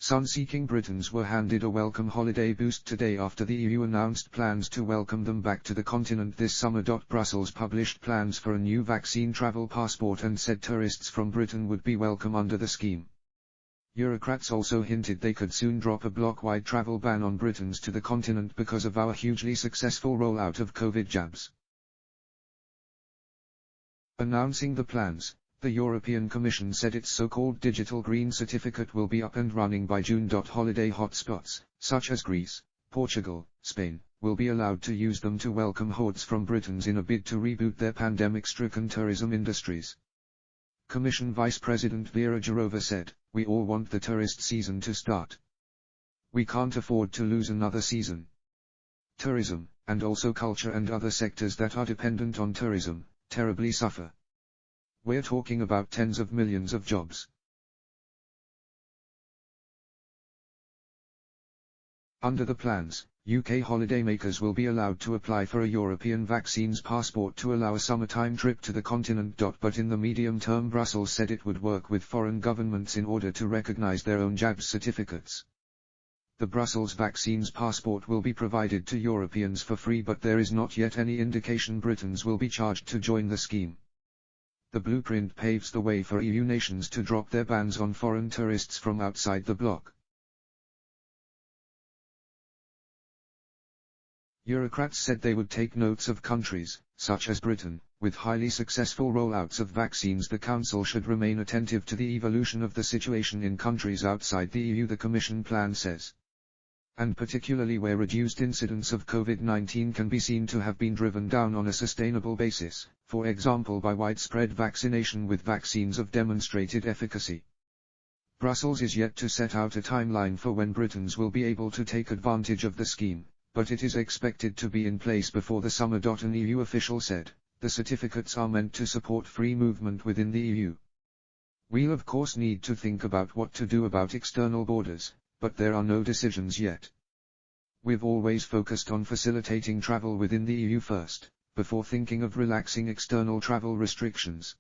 Sun-seeking Britons were handed a welcome holiday boost today after the EU announced plans to welcome them back to the continent this summer. Brussels published plans for a new vaccine travel passport and said tourists from Britain would be welcome under the scheme. Bureaucrats also hinted they could soon drop a bloc-wide travel ban on Britons to the continent because of our hugely successful rollout of COVID jabs. Announcing the plans, the European Commission said its so-called digital green certificate will be up and running by June. Holiday hotspots, such as Greece, Portugal, Spain, will be allowed to use them to welcome hordes from Britons in a bid to reboot their pandemic-stricken tourism industries. Commission Vice President Vera Jourova said, "We all want the tourist season to start. We can't afford to lose another season. Tourism, and also culture and other sectors that are dependent on tourism, terribly suffer. We're talking about tens of millions of jobs." Under the plans, UK holidaymakers will be allowed to apply for a European vaccines passport to allow a summertime trip to the continent. But in the medium term, Brussels said it would work with foreign governments in order to recognise their own jabs certificates. The Brussels vaccines passport will be provided to Europeans for free, but there is not yet any indication Britons will be charged to join the scheme. The blueprint paves the way for EU nations to drop their bans on foreign tourists from outside the bloc. Bureaucrats said they would take notes of countries, such as Britain, with highly successful rollouts of vaccines. The Council should remain attentive to the evolution of the situation in countries outside the EU, the Commission plan says. And particularly where reduced incidence of COVID-19 can be seen to have been driven down on a sustainable basis, for example by widespread vaccination with vaccines of demonstrated efficacy. Brussels is yet to set out a timeline for when Britons will be able to take advantage of the scheme, but it is expected to be in place before the summer. An EU official said, "The certificates are meant to support free movement within the EU. We'll of course need to think about what to do about external borders, but there are no decisions yet. We've always focused on facilitating travel within the EU first, before thinking of relaxing external travel restrictions."